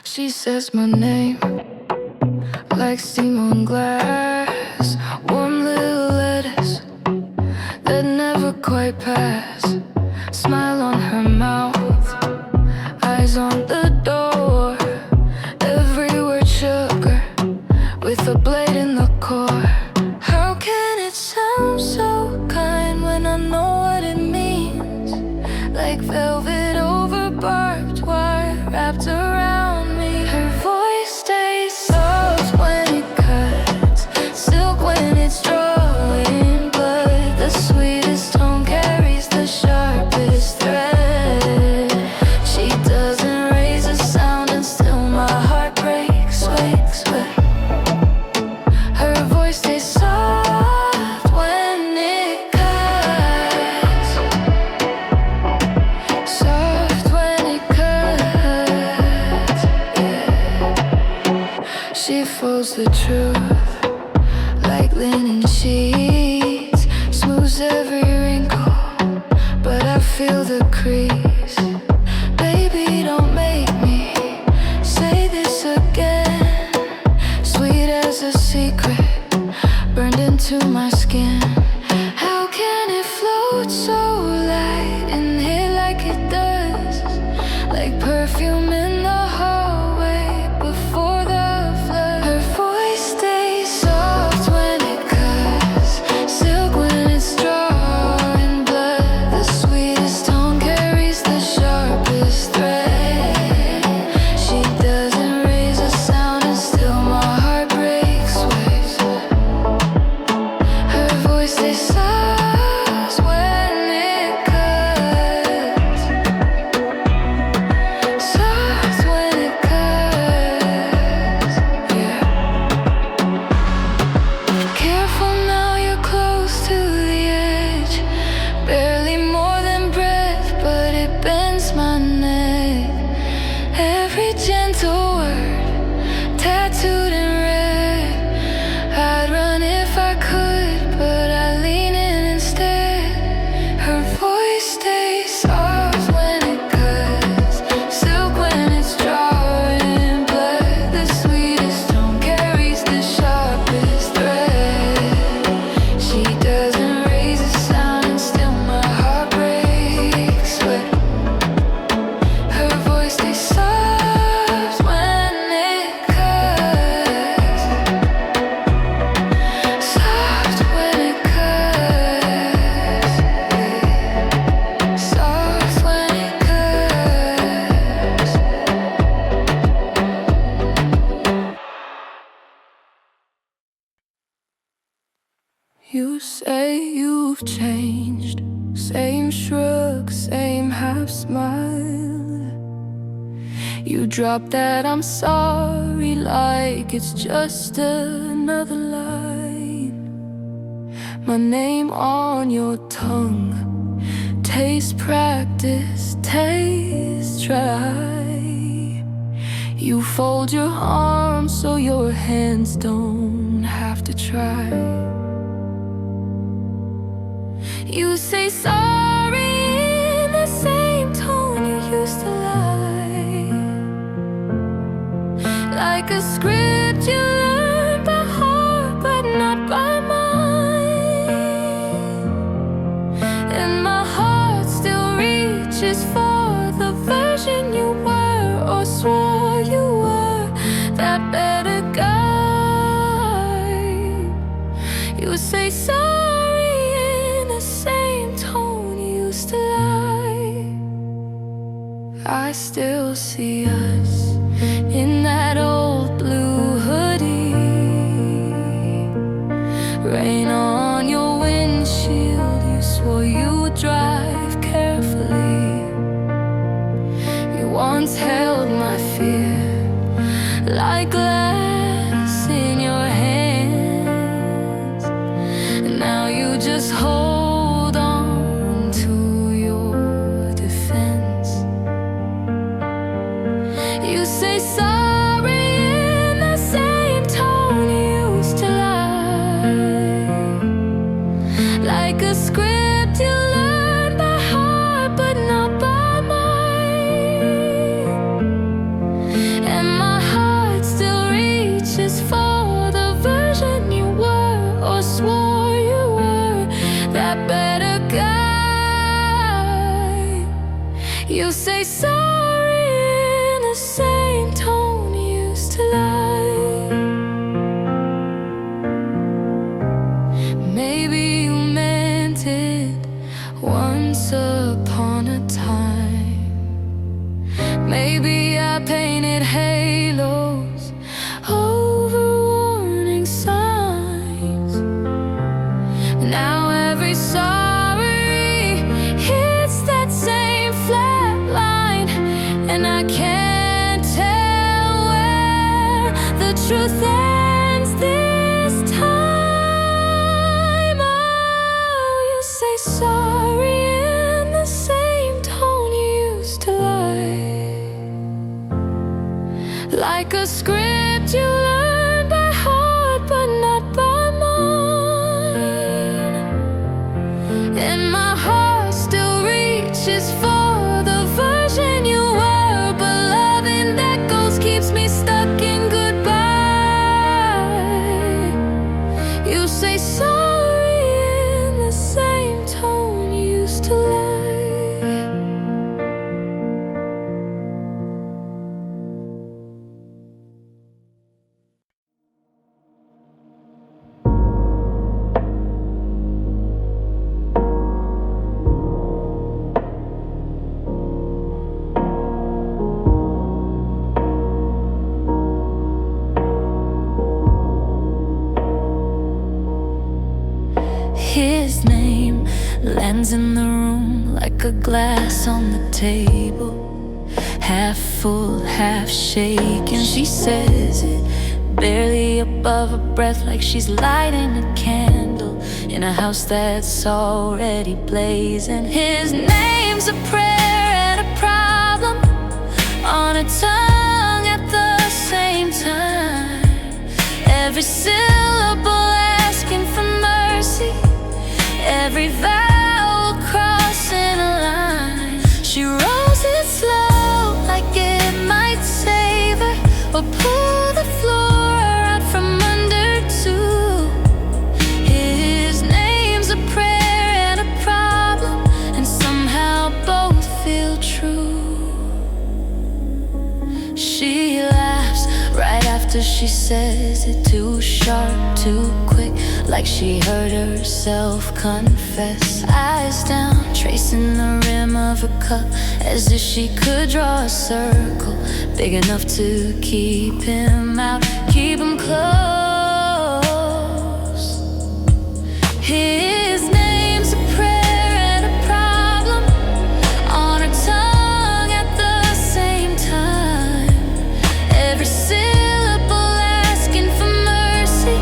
She says my name like steam on glass, warm little lettuce that never quite pass. Smile on her mouth, eyes on the door. Every word sugar with a blade in the core. How can it sound so kind when I know what it means? Like velvet over barbed wire wrapped around me. Her voice stays soft when it cuts, silk when it's drawing blood. The sweetest tone carries the sharpest thread. She doesn't raise a sound and still my heart breaks. Sweat, sweat. Her voice stays soft when it cuts, soft when it cuts, yeah. She folds the truth like linen sheets, smooths every wrinkle, but I feel the crease. Baby, don't make me say this again. Sweet as a secret, burned into my skin. How can it float so light and hit like it does? Like perfume in the hallway before the flood. Her voice stays soft when it cuts, silk when it's drawing blood. The sweetest tone carries the sharpest thread. She doesn't raise a sound and still my heart breaks. Her voice stays soft when it cuts, soft when it cuts, yeah. Careful now, you're close to the edge. Barely more than breath, but it bends my neck. Every gentle word tattooed in red. I'd run if I could, but I lean in instead. Her voice stays soft when it cuts, silk when it's drawing blood. The sweetest tone carries the sharpest thread. She doesn't raise a sound and still my heart breaks. Sweat. Her voice stays soft when it cuts, soft when it cuts, soft when it cuts. You say you've changed, same shrug, same half smile. You drop that I'm sorry like it's just another line. My name on your tongue, taste practice, taste try. You fold your arms so your hands don't have to try. You say sorry in the same tone you used to lie, like a script you learned by heart but not by mind. And my heart still reaches for the version you were or swore you were, that better guy. You say sorry in the same tone you used to lie. I still see us in that old blue hoodie, rain on your windshield. You swore you would drive carefully. You once held my fear like glass in your hands, and now you just hold on to your defense. You say sorry in the same tone you used to lie, like a script you learned by heart but not by mind. And You say sorry in the same tone you used to lie. Maybe you meant it once upon a time. Maybe I painted halos over warning signs. Now every sorry hits that same flat line, and I can't tell where the truth ends this time. Oh, you say sorry in the same tone you used to lie, like a script you learned by heart but not by mind. And my heart still reaches for the version you were, but loving that ghost keeps me stuck in goodbye. You say sorry in the same tone you used to lie. His name lands in the room like a glass on the table, half full, half shaken. She says it barely above her breath, like she's lighting a candle in a house that's already blazing. His name's a prayer and a problem on a tongue at the same time. Every syllable asking for mercy, every vowel crossing a line. She rolls it slow like it might save her, or pull the floor out from under too. His name's a prayer and a problem, and somehow both feel true. She laughs right after she says it, too sharp, too quick, like she heard herself confess. Eyes down, tracing the rim of her cup, as if she could draw a circle big enough to keep him out, keep him close. His name's a prayer and a problem on her tongue at the same time. Every syllable asking for mercy,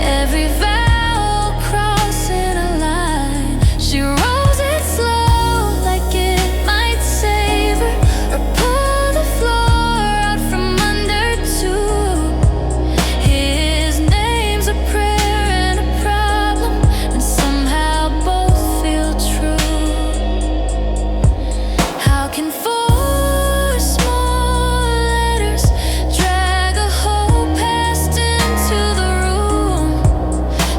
every vowel crossing a line. She rolls it slow like it might save her, or pull the floor out from under too. His name's a prayer and a problem, and somehow both feel true. How can four small letters drag a whole past into the room?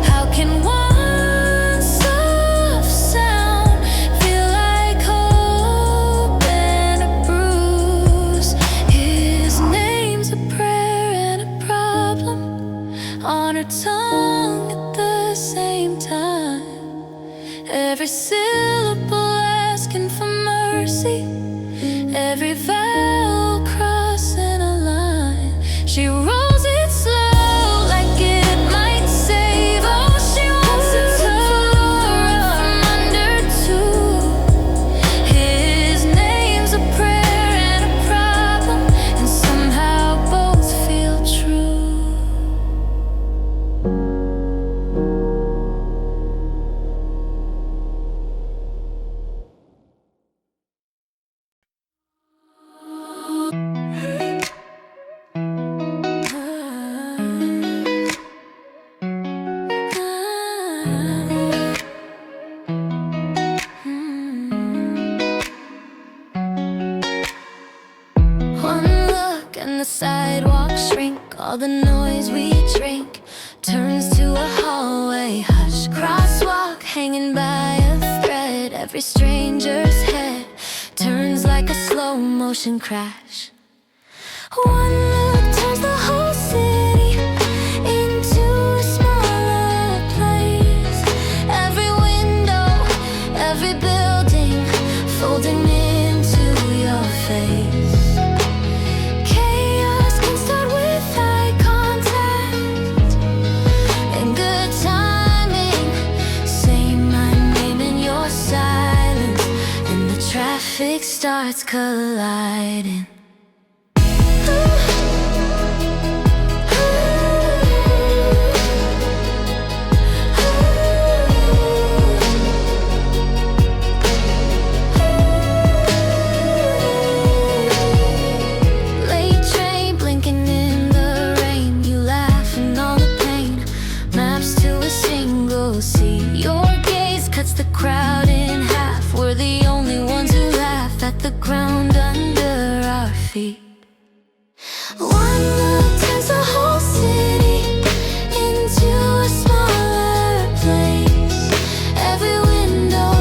How can one soft sound feel like hope and a bruise? His name's a prayer and a problem on her tongue at the same time. Every syllable asking for mercy, every vowel crossing a line. She rolls it slow like it might save. Oh, she wants to floor out from under too. His name's a prayer and a problem, and somehow both feel true. sidewalks shrink, all the noise we drink turns to a hallway hush. Crosswalk hanging by a thread, every stranger's head turns like a slow motion crash. One look turns the whole city into a smaller place. Every window, every building folding into your face. Chaos can start with eye contact and good timing. Say my name in your silence, and the traffic starts colliding. See, your gaze cuts the crowd in half. We're the only ones who laugh at the ground under our feet. One look turns the whole city into a smaller place. Every window,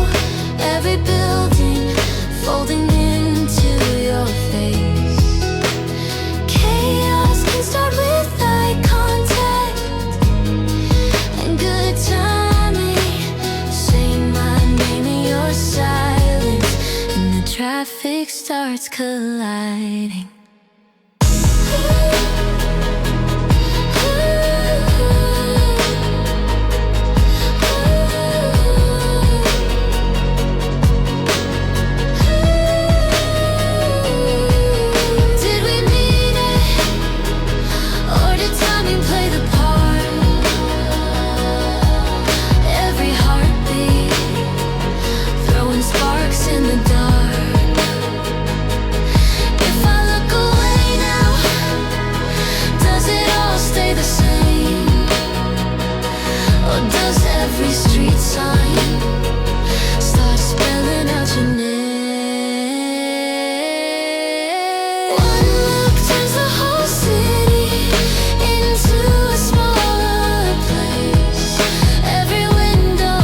every building folding into your face. Chaos can start with eye contact and good time. Traffic starts colliding. Did we mean it, or did timing play the part? Every heartbeat throwing sparks in the dark. Every street sign starts spelling out your name. One look turns the whole city into a smaller place. Every window,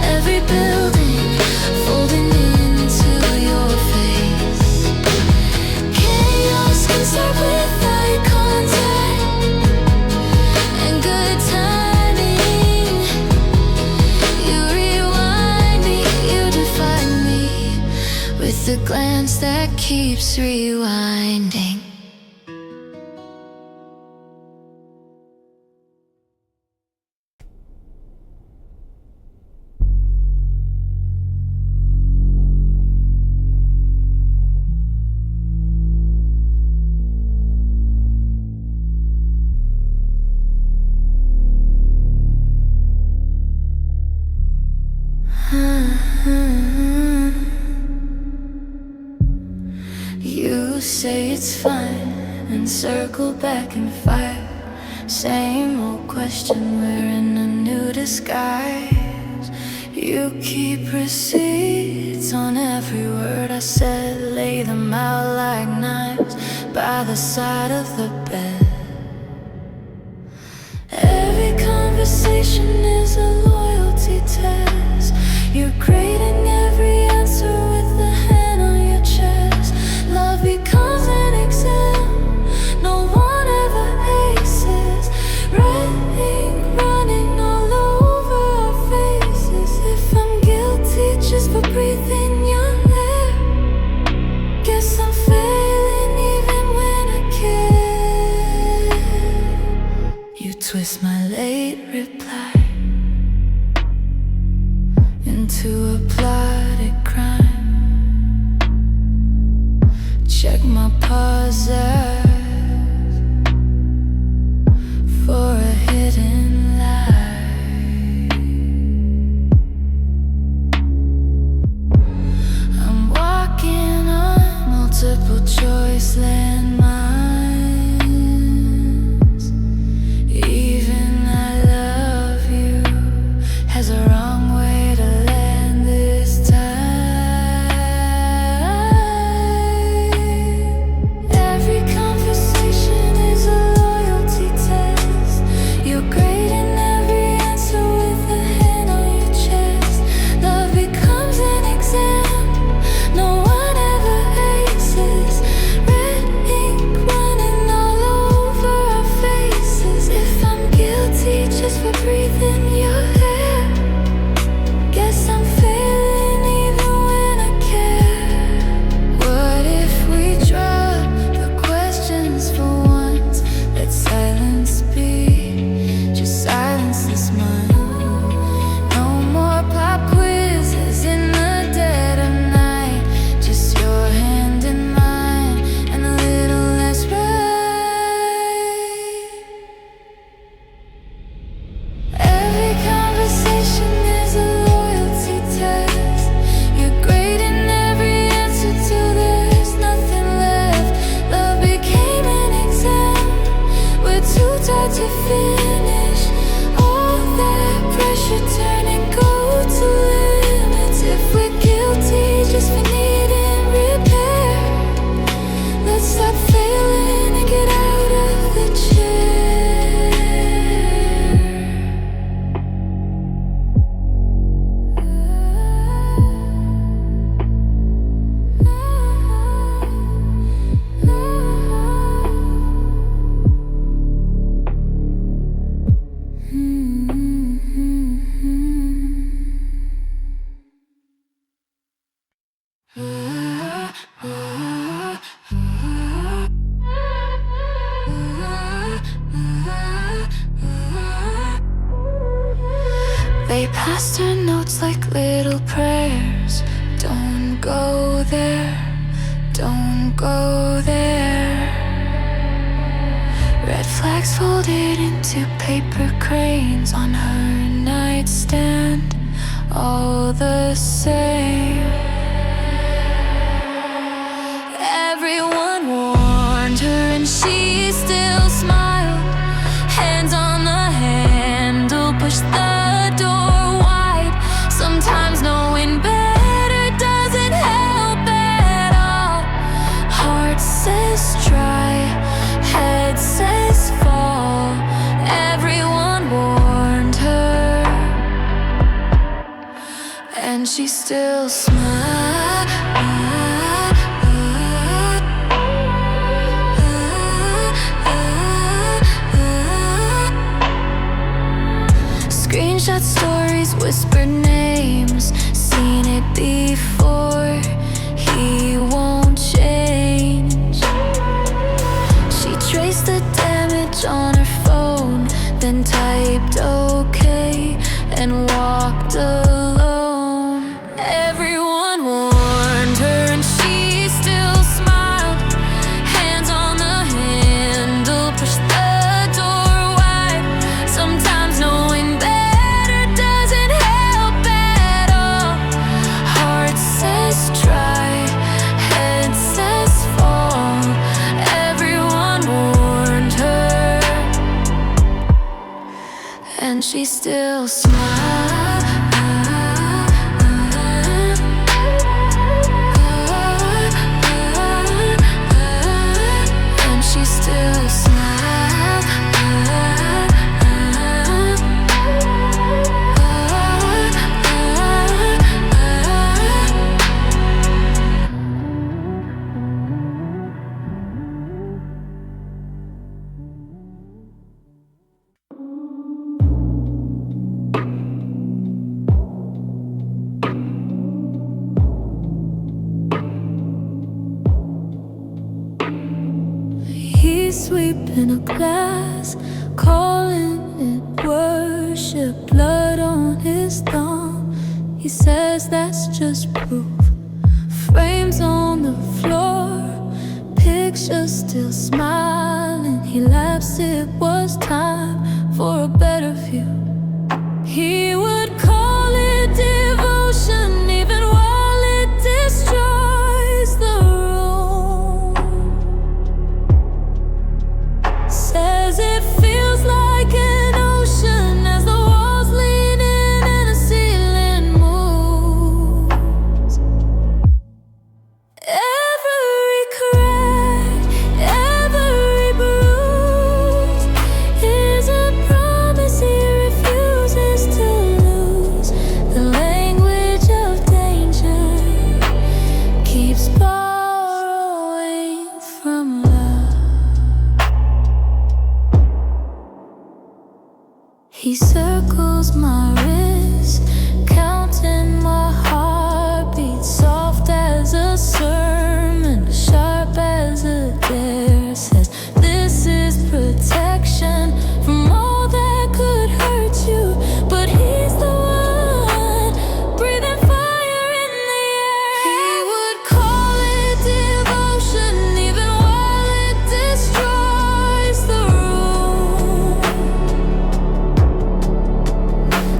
every building folding into your face. Chaos can start with eye contact and good time. The glance that keeps rewinding. You say it's fine and circle back and fight. Same old question, we're in a new disguise. You keep receipts on every word I said, lay them out like knives by the side of the bed. Every conversation is a loyalty test. You're grading every answer with the hand on your chest. Love becomes an exam, no one ever aces. Red ink running all over our faces. If I'm guilty just for breathing your air, guess I'm failing even when I care. You twist my late reply into a plot They passed her notes like little prayers. Don't go there, don't go there. Red flags folded into paper cranes on her nightstand, all the same. Everyone warned her and she still smiled. Hands on the handle, pushed the door wide. Sometimes knowing better doesn't help at all. Heart says try, head says fall. Everyone warned her, and she still smiled. Screenshot stories, whispered names, seen it before. He won't change. She traced the damage on her phone, then typed okay and walked alone. Everyone warned her and she still smiled. Hands on the handle, pushed the door wide. Sometimes knowing better doesn't help at all. Heart says try, head says fall. Everyone warned her, and she still smiled. And she still smiled. He's sweeping a glass, calling it worship. Blood on his thumb, he says that's just proof. Frames on the floor, pictures still smiling. He laughs, it was time for a better view. He would call it devotion, even while it destroys the room. Says it feels like an ocean as the walls lean in and the ceiling moves. Every crack, every bruise is a promise he refuses to lose. The language of danger keeps borrowing from love. He circles my wrist, counting my heartbeat, soft as a sermon, sharp as a dare. Says this is protection from all that could hurt you, but he's the one breathing fire in the air. He would call it devotion, even while it destroys the room.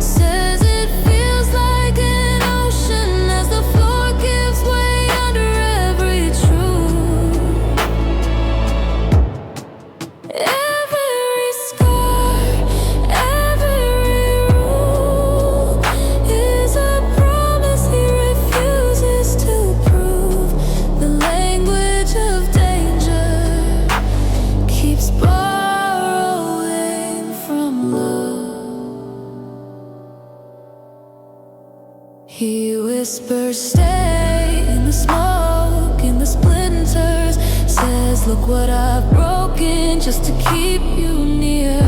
Says it feels like an ocean as the floor gives way under every truth. Every scar, every rule is a promise he refuses to prove. The language of danger keeps borrowing from love. He whispers, stay in the smoke, in the splinters. Says, look what I've broken just to keep you near.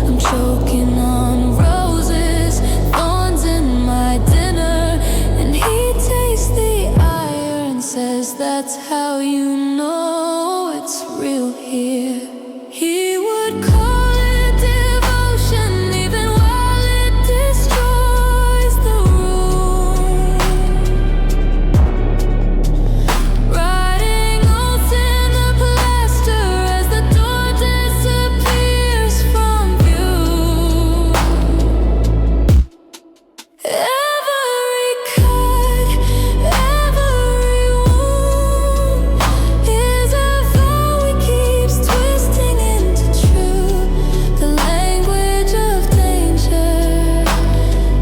I'm choking on roses, thorns in my dinner, and he tastes the iron says that's how you know it's real here. He would call it devotion even while it destroys the room. Writing oaths in the plaster as the door disappears from view. Every cut, every wound is a vow he keeps twisting into truth. The language of danger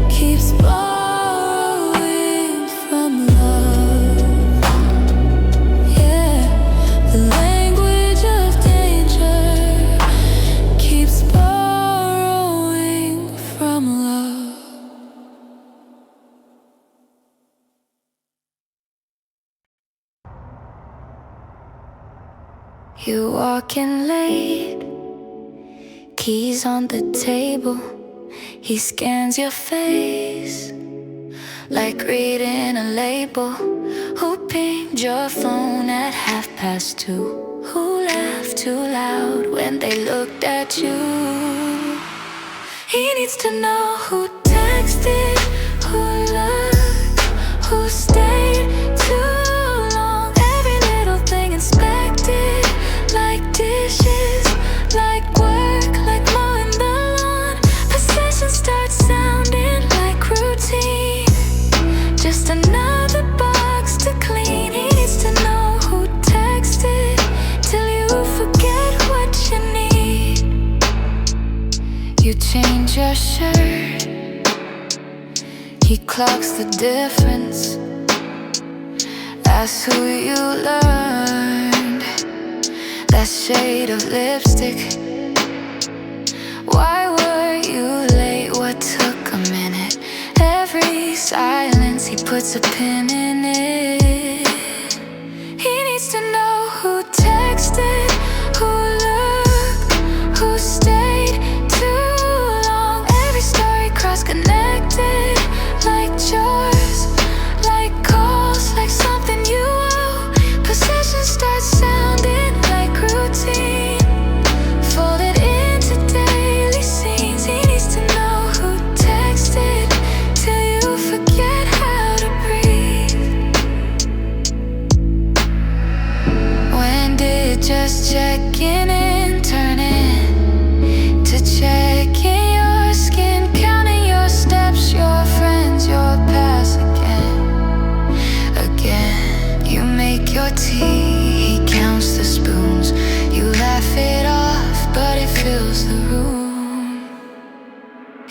keeps borrowing from love. Yeah, the language of danger keeps borrowing from love. You walk in late, keys on the table. He scans your face like reading a label. Who pinged your phone at 2:30? Who laughed too loud when they looked at you? He needs to know who texted, who looked, who stayed too long. Every little thing inspected, like dishes, like work, like mowing the lawn. Possession starts sounding like routine, just another box to clean. He needs to know who texted till you forget what you need. You change your shirt, he clocks the difference. That's who you learned, that shade of lipstick. Why were you late? What took a minute? Every silence, he puts a pin in it. He needs to know who texted, who looked, who stayed too long. Every story cross-connected, like chores, like calls, like something you owe. Possession starts sounding like routine, folded into daily scenes. He needs to know who texted till you forget how to breathe. When did just checking in turn into checking your skin, counting your steps, your friends, your past again? You make your tea, he counts the spoons. You laugh it off, but it fills the room.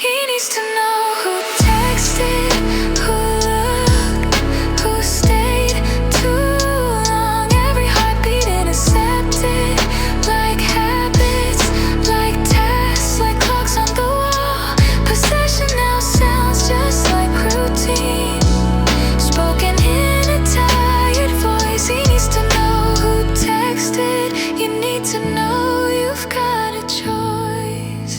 He needs to know who texted, who looked, who stayed too long. Every heartbeat intercepted, like habits, like tasks, like clocks on the wall. Possession now sounds just like routine, spoken in a tired voice. He needs to know who texted. You need to know you've got a choice.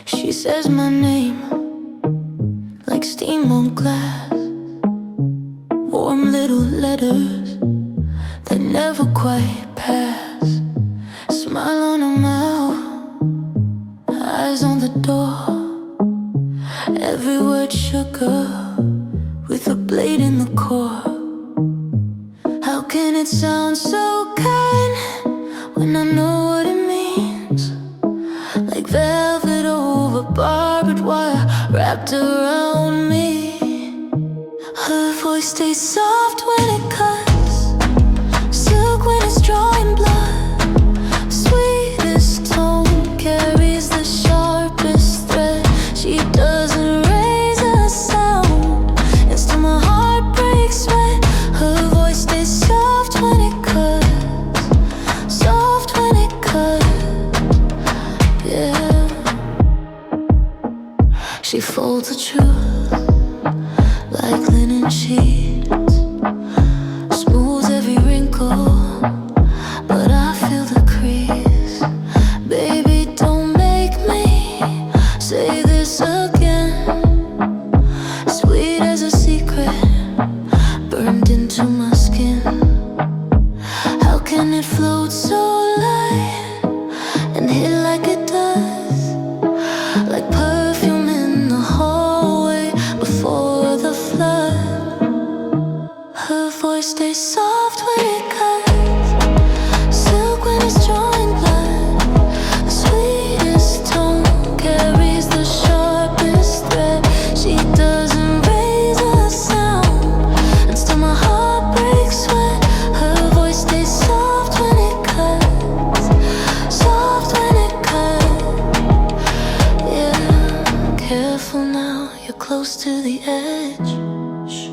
She says my name like steam on glass, warm little letters that never quite pass. Smile on her mouth, eyes on the door. Every word sugar with a blade in the core. How can it sound so kind when I know what it means? Like velvet over barbed wire wrapped around me. Her voice stays soft when it cuts, silk when it's drawing blood. Sweetest tone carries the sharpest thread. She doesn't raise a sound, and still my heart breaks when her voice stays soft when it cuts, soft when it cuts. Yeah. She folds the truth like linen sheets, smooths every wrinkle can it float so light and hit like it does, like perfume in the hallway before the flood? Her voice stays soft when it cuts, silk when it's drawing blood. The sweetest tone carries the sharpest thread. She doesn't raise a sound, and still my heart breaks when her voice stays soft when it cuts, soft when it cuts. Yeah, careful now, you're close to the edge. Shh.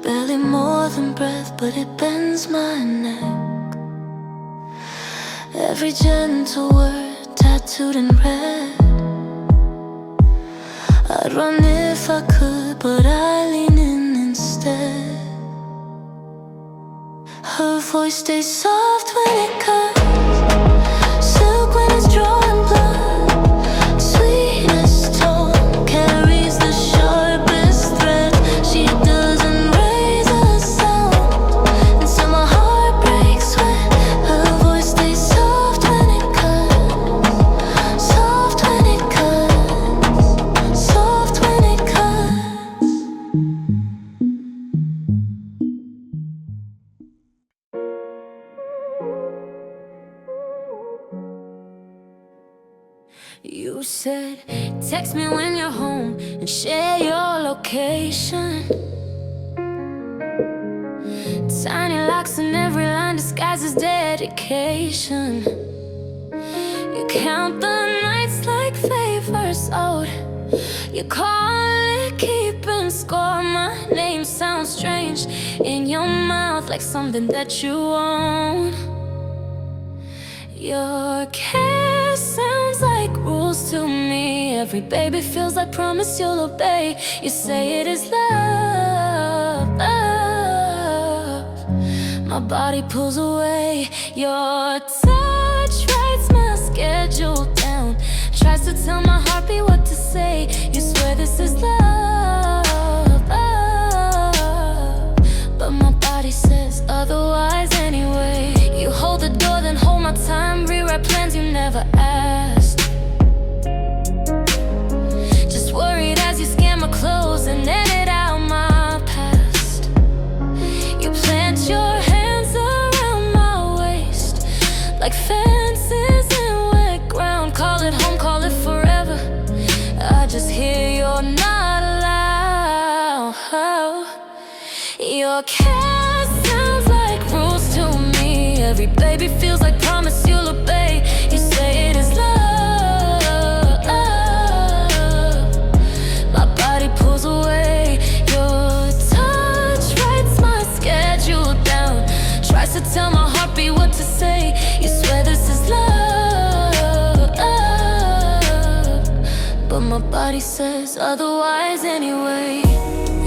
Barely more than breath, but it bends my neck. Every gentle word tattooed in red. I'd run if I could, but I lean in instead. Her voice stays soft when it cuts, silk when it's drawing blood. Sweetest tone carries the sharpest thread. She doesn't raise a sound, and still my heart breaks when her voice stays soft when it cuts, soft when it cuts, soft when it cuts. You said, text me when you're home and share your location. Tiny locks in every line disguises dedication. You count the nights like favors owed. You call it keeping score. My name sounds strange in your mouth, like something that you own. Your kiss sounds like rules to me. Every baby feels like promise you'll obey. You say it is love, love. My body pulls away. Your touch writes my schedule down, tries to tell my heartbeat what to say. You swear this is love, love, but my body says otherwise anyway. You hold the door, then hold my time, rewrite plans you never asked. Just worried as you scan my clothes and edit out my past. You plant your hands around my waist, like fences in wet ground. Call it home, call it forever. I just hear you're not allowed. Your kiss sounds like rules to me. Every baby feels like promise you'll obey. You say it is love, love. My body pulls away. Your touch writes my schedule down, tries to tell my heartbeat what to say. You swear this is love, love, but my body says otherwise anyway.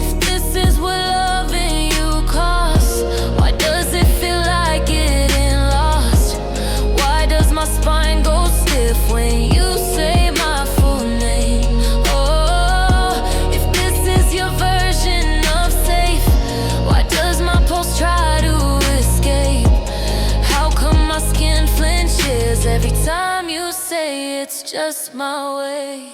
If this is what loving you costs, why does it feel like getting lost? Why does my spine go stiff when you say my full name? Oh, if this is your version of safe, why does my pulse try to escape? How come my skin flinches every time you say it's just my way?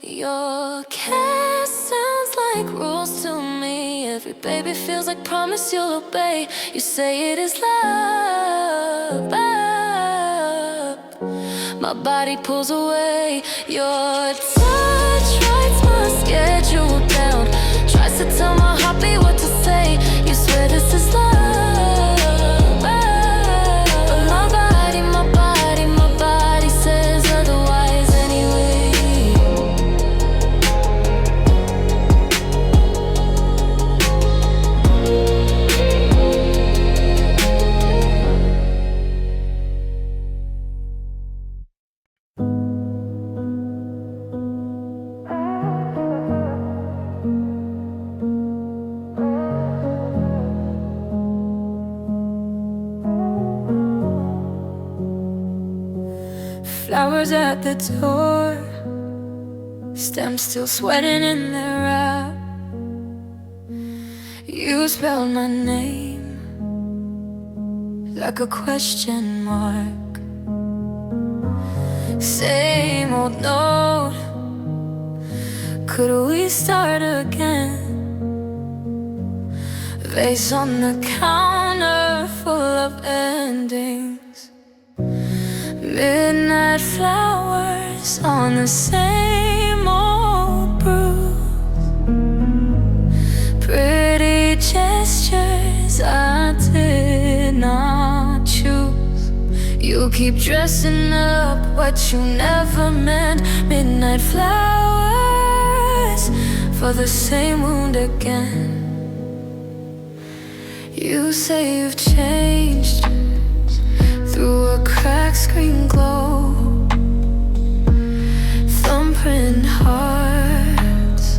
Your kiss sounds like rules to me. Every baby feels like promise you'll obey. You say it is love, love. My body pulls away. Your touch writes my schedule down, tries to tell my heartbeat what to say. You swear this is love, love, but my body, my body, my body says otherwise anyway. Flowers at the door, stems still sweating in their wrap. You spelled my name like a question mark. Same old note, could we start again? Vase on the counter full of endings. Midnight flowers on the same old bruise. Pretty gestures I did not choose. You keep dressing up what you never meant. Midnight flowers for the same wound again. You say you've changed through a cracked screen glow. Thumbprint hearts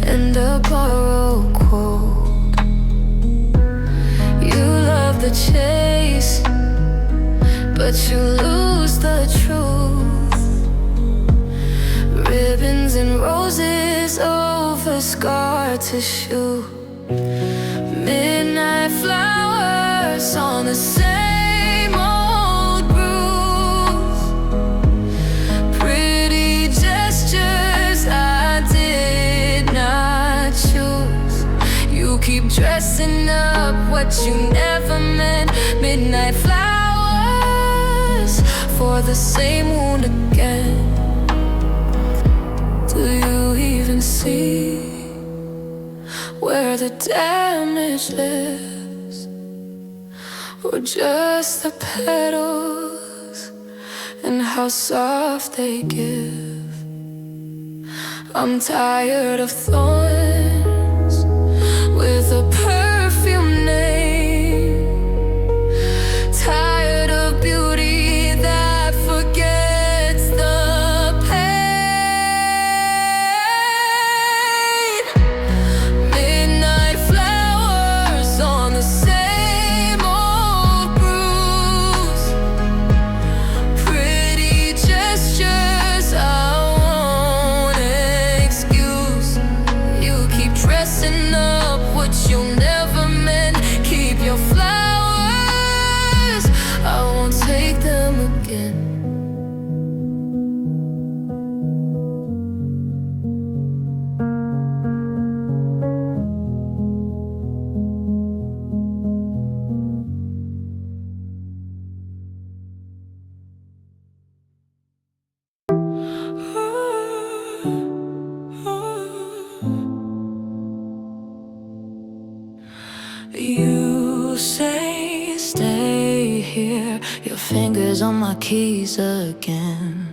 and a borrowed quote. You love the chase, but you lose the truth. Ribbons and roses over scar tissue. Midnight flowers on the same old bruise. Pretty gestures I did not choose. You keep dressing up what you never meant. Midnight flowers for the same wound again. Do you even see where the damage lives, or just the petals and how soft they give? I'm tired of thorns with a perfume name. Tired of beauty that forgets the pain. Midnight flowers on the same old bruise. Pretty gestures I won't excuse. You keep dressing up what you never meant. Keep your flowers, I won't take them again. You say stay here, your fingers on my keys again.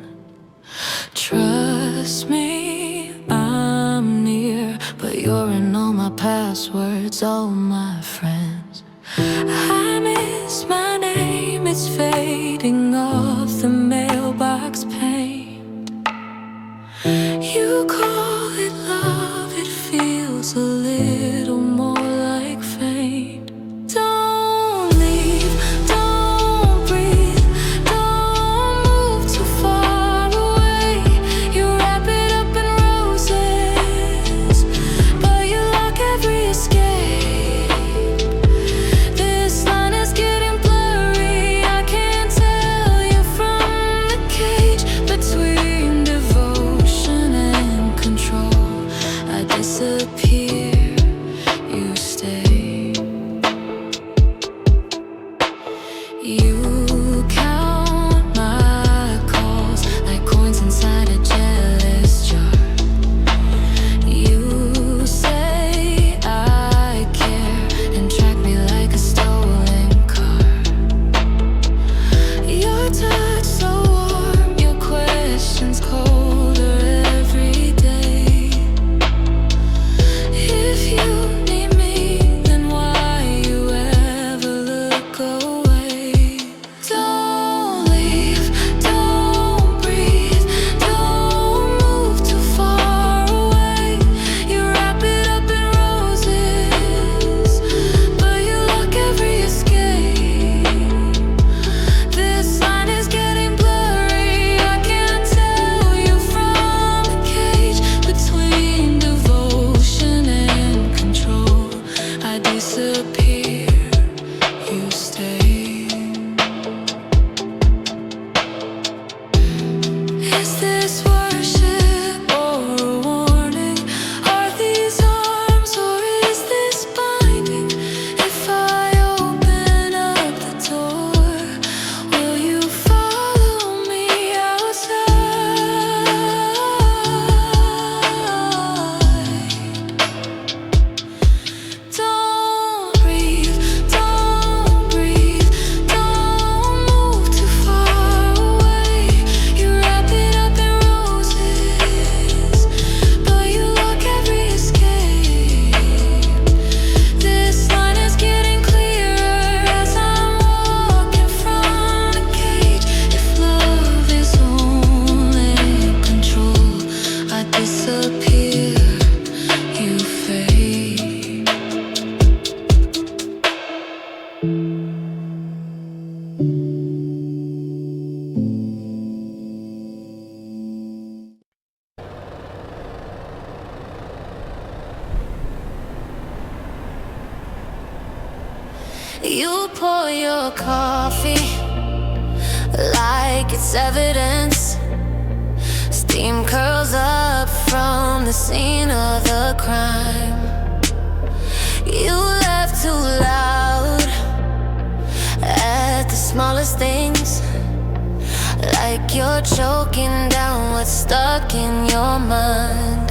Trust me, I'm near, but you're in all my passwords, all my friends. I miss my name, it's fading off the mailbox pane. You call it love, it feels a little more like fate. Don't leave, don't breathe, don't move too far away. You wrap it up in roses, but you lock every escape. This line is getting blurry, I can't tell you from the cage. Between devotion and control, I disappear, you stay. You count my calls like coins inside a jealous jar. You say I care and track me like a stolen car. Your touch so warm, your questions colder every day. If you need me, then why you ever look away? you pour your coffee like it's evidence. Steam curls up from the scene of the crime. You laugh too loud at the smallest things, like you're choking down what's stuck in your mind.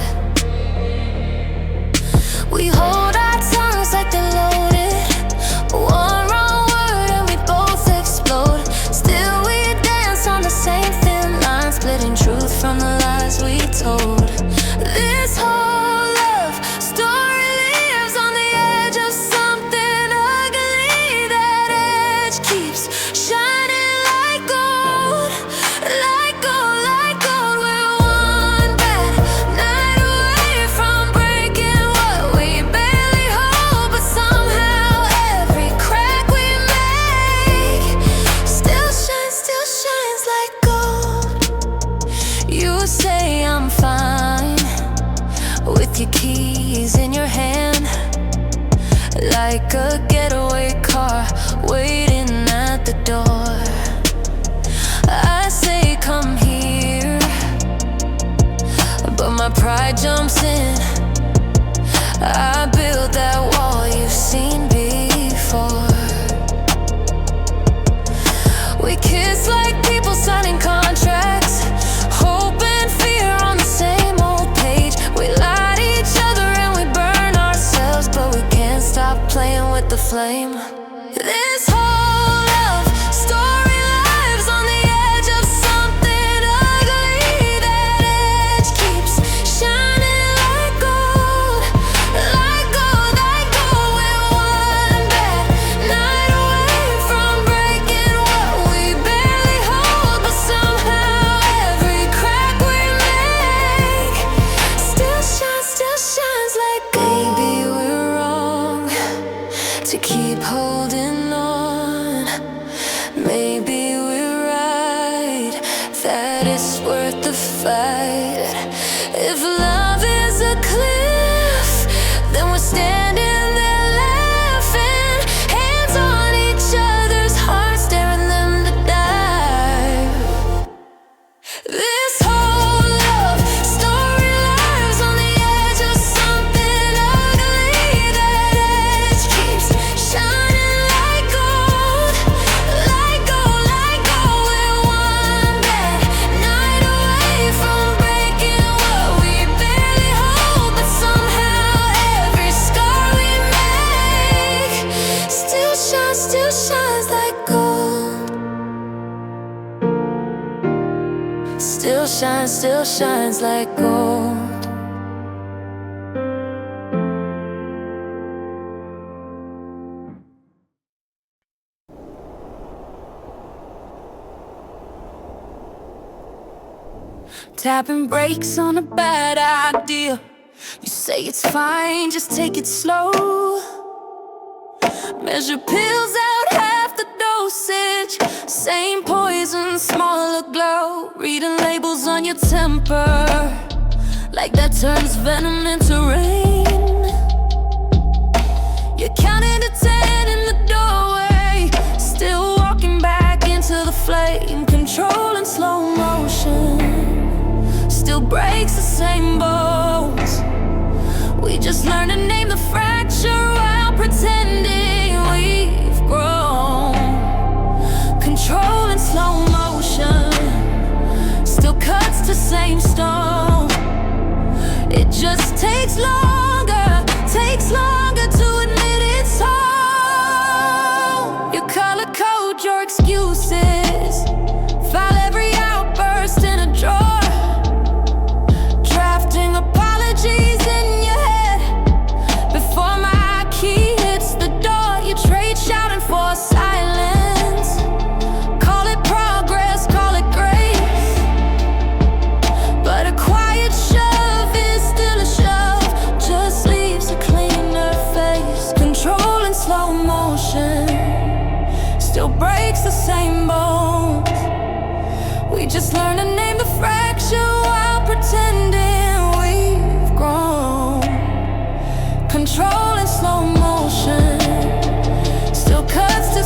We hold our tongues like they're loaded. One wrong word and we both explode. Still we dance on the same thin line, splitting truth from the lies we told. This whole love story lives on the edge of something ugly. That edge keeps shining like gold, like gold, like gold. We're one bad night away from breaking what we barely hold, but somehow every crack we make still shines like gold. You say I'm fine with your keys in your hand, like a getaway car waiting at the door. I say come here, but my pride jumps in. I build that wall you've seen before. We kiss like people signing contracts, hope and fear on the same old page. We lie to each other and we burn ourselves, but we can't stop playing with the flame. This whole love story lives on the edge of something ugly. That edge keeps shining like gold, like gold, like gold. We're one bad night away from breaking what we barely hold, but somehow every crack we make still shines like gold. Maybe we're wrong to keep holding on. Maybe we're right that it's worth the fight. If love is a cliff, then we're standing there laughing, hands on each other's hearts, staring them to die. This whole love story lives on the edge of something ugly. That edge keeps shining like gold, like gold, like gold. We're one bad night away from breaking what we barely hold, but somehow every scar we make still shines like gold. Still shines like gold. Tapping brakes on a bad idea. You say it's fine, just take it slow. Measure pills out half the dosage. Same poison, smaller glow. Reading labels on your temper, like that turns venom into rain. You're counting to 10 in the doorway, still walking back into the flame. Control in slow motion, still breaks the same bones. We just learn to name the fracture while pretending we've grown. Control in slow motion, still cuts to same stone. It just takes longer to admit it's home. You color code your excuses, file every outburst in a drawer, drafting apologies in your head before my key hits the door. You trade shouting for silence, call it progress, call it grace, but a quiet shove is still a shove, just leaves a cleaner face. Control in slow motion, still breaks the same bones. We just learn to name the fracture while pretending we've grown. Control in slow motion, still cuts to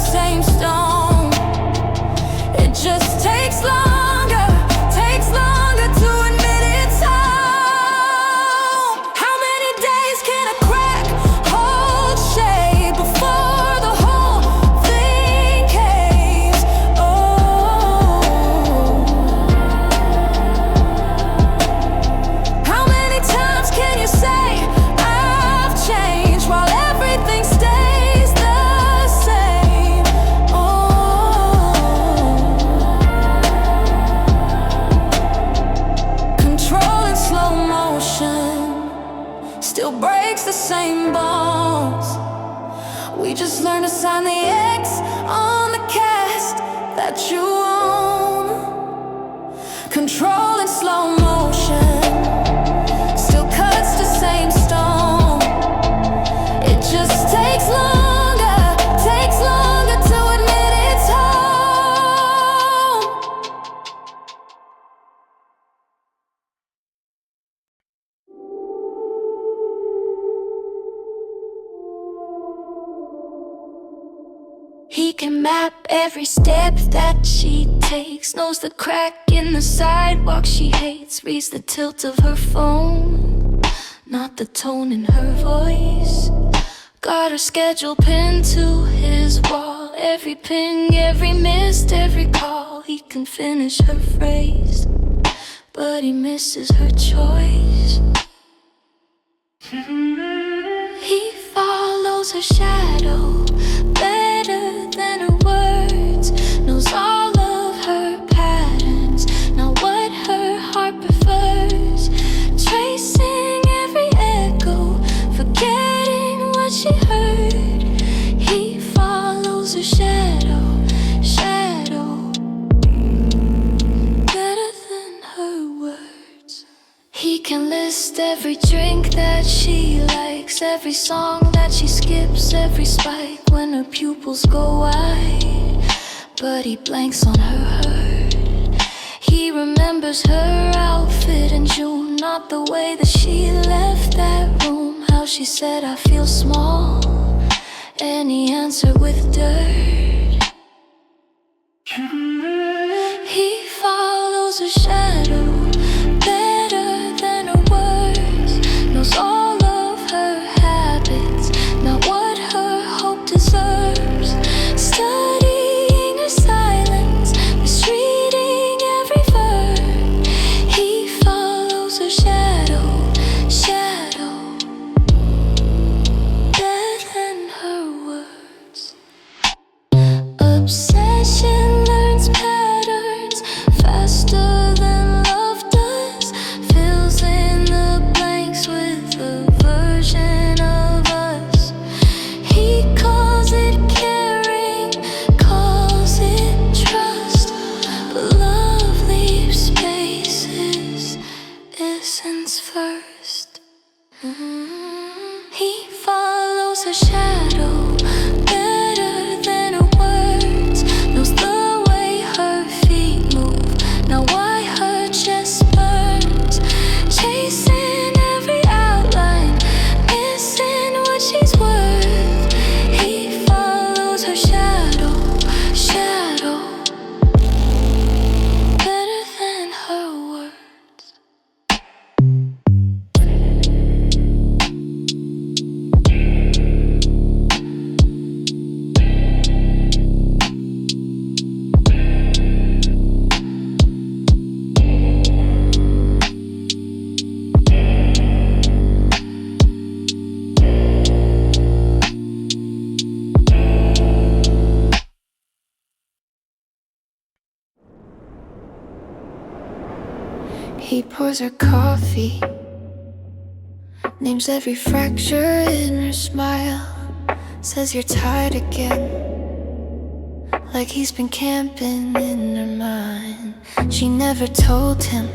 that you own. Control in slow motion, still cuts the same stone. It just takes longer to admit it's home. He can map every step that she takes, knows the crack in the sidewalk she hates, reads the tilt of her phone, not the tone in her voice. Got her schedule pinned to his wall, every ping, every missed, every call. He can finish her phrase, but he misses her choice. He follows her shadow better than her words, knows all of her patterns, not what her heart prefers. Tracing every echo, forgetting what she heard. He follows her shadow better than her words. He can list every drink that she likes, every song that she skips, every spike when her pupils go wide, but he blanks on her hurt. He remembers her outfit in June, not the way that she left that room, how she said I feel small, and he answered with dirt. He follows her shadow better than her words, knows all of her habits, not what her hope deserves. Studying her silence, misreading every verb. He follows her shadow better than her words. Obsession learns patterns faster than love does, fills in the blanks with a version of us. He calls it caring, calls it trust, but love leaves spaces, essence first. He follows her shadow better than her words, knows the way her feet move, now why her chest burns. Chasing every outline, missing what she's worth. He follows her shadow better than her words. He pours her coffee, names every fracture in her smile, says you're tired again, like he's been camping in her mind. She never told him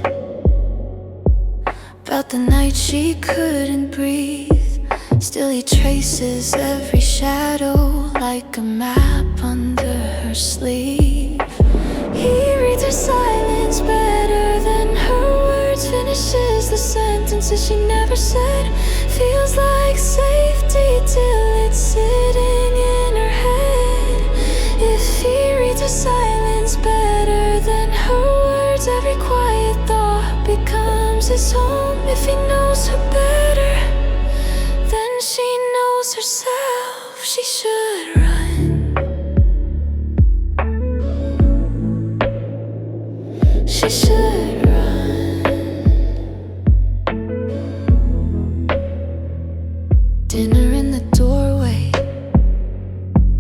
about the night she couldn't breathe, still he traces every shadow like a map under her sleeve. He reads her silence better than her words, finishes the sentences she never said, feels like safety till it's sitting in her head. If he reads her silence better than her words, every quiet thought becomes his home. If he knows her better than she knows herself, she should run. She should run. Dinner in the doorway,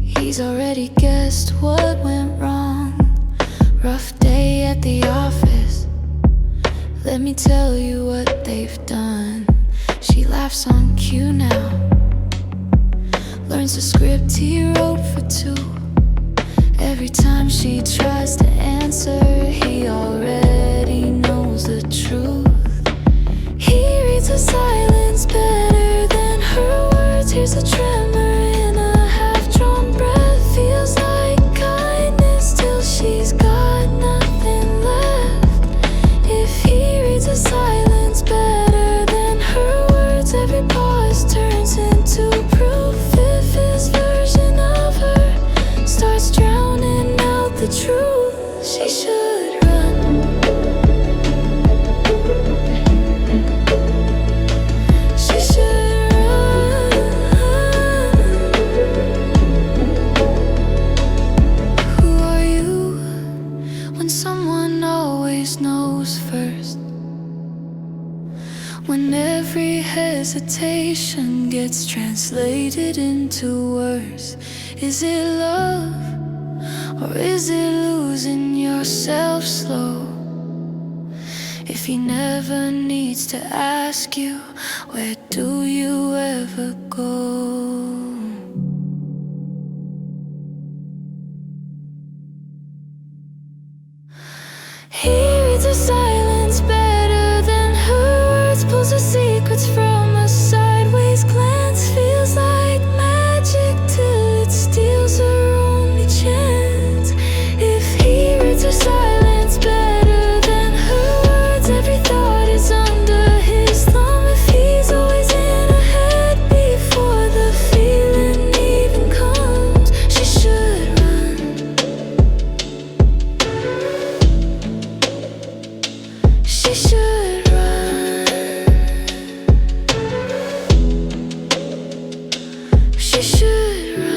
he's already guessed what went wrong. Rough day at the office, let me tell you what they've done. She laughs on cue now, learns the script he wrote for two. Every time she tries to answer, he already knows the truth. He reads her silence better than her words. Here's a tremor in a half-drawn breath. Feels like kindness till she's got nothing left. If he reads her silence better than her words, every pause turns into proof. If his version of her starts drowning out the truth, she should run. She should run. Who are you when someone always knows first? When every hesitation gets translated into words. Is it love, or is it losing yourself slow? If he never needs to ask you, where do you ever go? He reads her silence better than her words, pulls her secrets from a sideways glance. Feels like magic till it steals her only chance. If he reads her silence better than her words, every thought is under his thumb. If he's always in her head before the feeling even comes, she should run. She should run. She should run.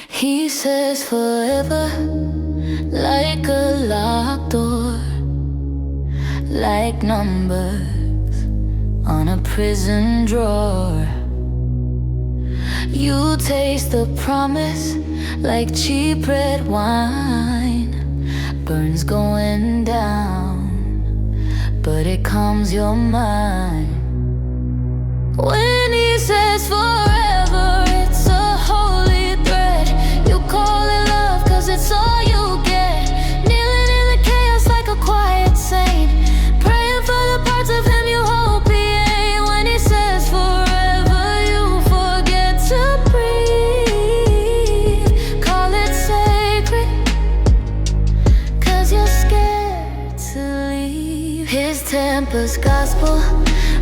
He says forever, like a locked door, like numbers on a prison drawer. You taste the promise like cheap red wine, burns going down, but it calms your mind. When he says forever, it's a holy thread. You call it love cause it's all you get. Kneeling in the chaos like a quiet saint, praying for the parts of him you hope he ain't. When he says forever, you forget to breathe. Call it sacred cause you're scared to leave. His temper's gospel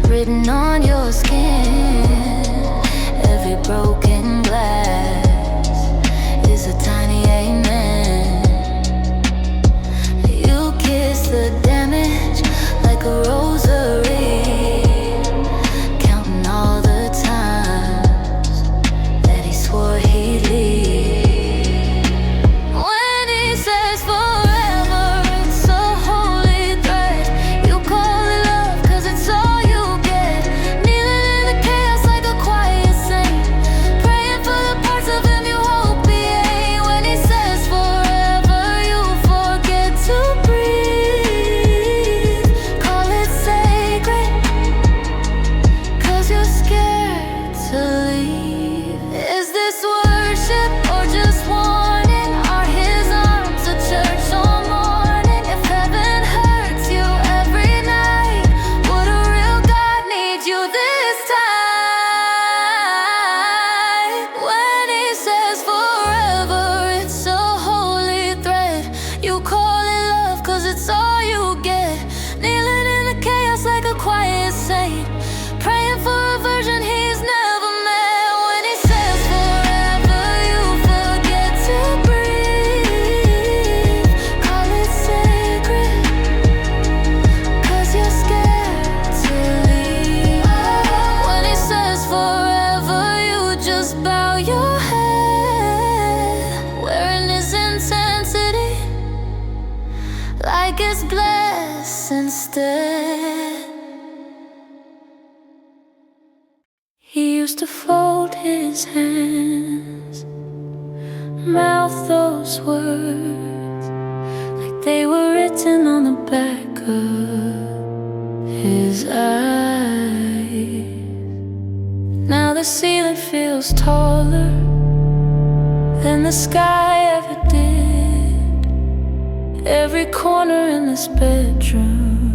written on your skin. Every broken glass is a tiny amen. You kiss the damage like a rosary, counting all the times that he swore he'd leave. When he says forever, it's a holy thread. You call it love cause it's all you get. Kneeling in the chaos like a quiet saint, praying for the parts of him you hope he ain't. When he says forever, gets blessed instead. He used to fold his hands, mouth those words like they were written on the back of his eyes. Now the ceiling feels taller than the sky ever did. Every corner in this bedroom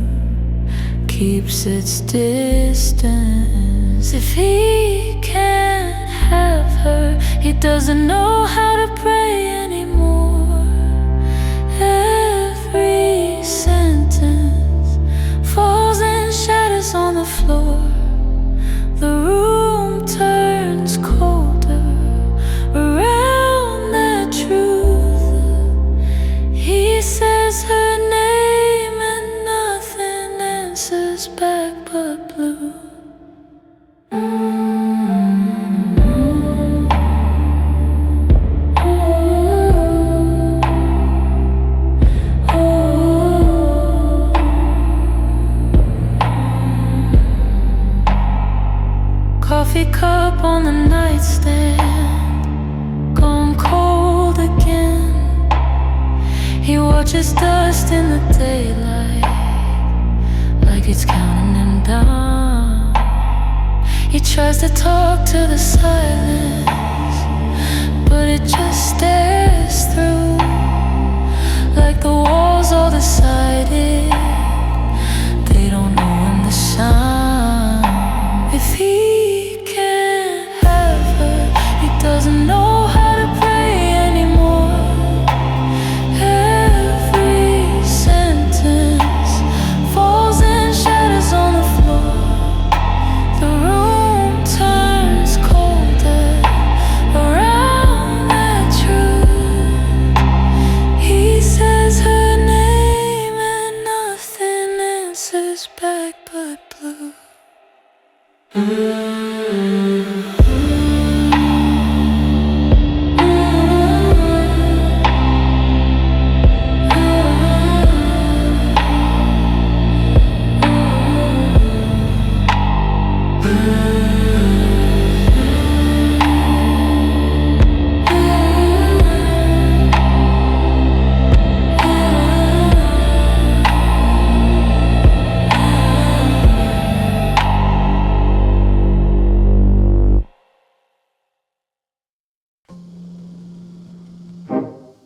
keeps its distance. If he can't have her, he doesn't know how to pray anymore. Every sentence falls and shatters on the floor. The room turns colder around that truth. He says her name and nothing answers back but blue. Coffee cup on the nightstand, gone cold again. He watches dust in the daylight, like it's counting him down. He tries to talk to the silence, but it just stares through, like the walls all decided they don't know when to shine. If he doesn't know how to pray anymore. Every sentence falls and shatters on the floor. The room turns colder around that truth. He says her name and nothing answers back but blue.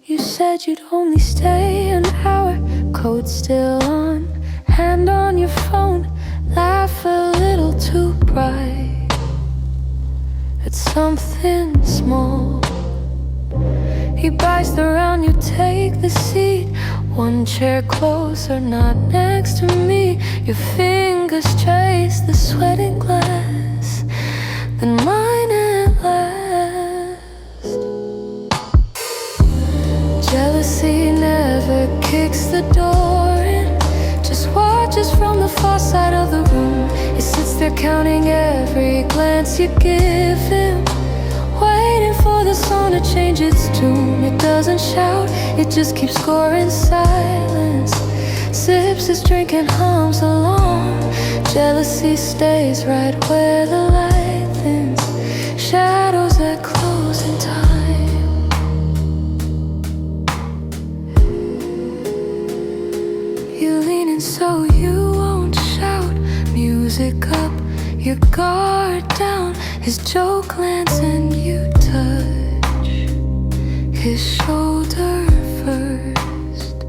You said you'd only stay an hour, code still on, hand on your phone, laugh a little too bright at something small. He bites the round, you take the seat, one chair closer, not next to me. Your fingers trace the sweating glass, then mine at last. Jealousy never kicks the door in, just watches from the far side of the room. He sits there counting every glance you give him, waiting for the song to change its tune. It doesn't shout, it just keeps score in silence. Sips his drink and hums along. Jealousy stays right where the light thins, shadows that close in time. So you won't shout, music up, your guard down. His joke lands and you touch his shoulder first.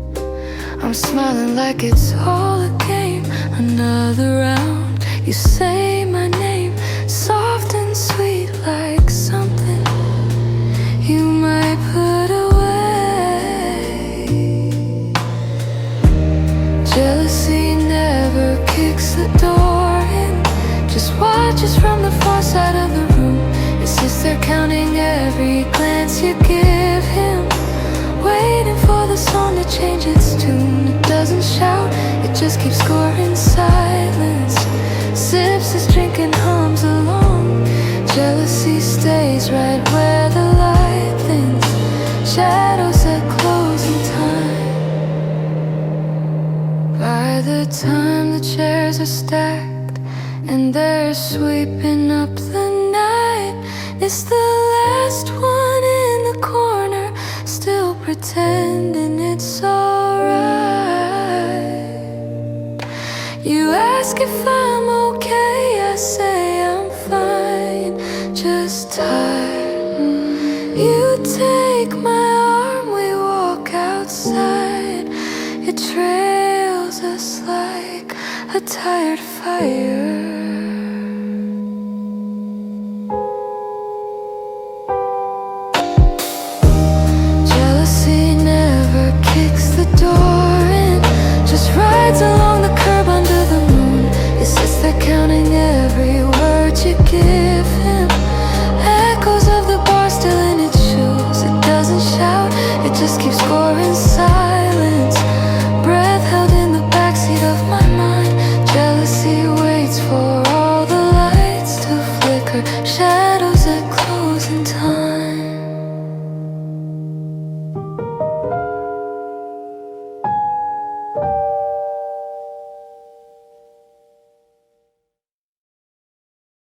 I'm smiling like it's all a game, another round. You say my name, soft and sweet, like something you might put away. Jealousy never kicks the door in, just watches from the far side of the room. It sits there counting every glance you give him, waiting for the song to change its tune. It doesn't shout, it just keeps score in silence. Sips his drink and hums along. Jealousy stays right where the light thins, shadows that close in time. the time the chairs are stacked and they're sweeping up the night. It's the last one in the corner, still pretending it's alright. You ask if I'm okay, I say I'm fine, just tired. You take my arm, we walk outside. It trails us like a tired fire. Jealousy never kicks the door in, just rides along the curb under the moon. He sits there counting every word you give him. Echoes of the bar still in its shoes. It doesn't shout, it just keeps scoring silence. Breath held in the backseat of my mind. Jealousy waits for all the lights to flicker. Shadows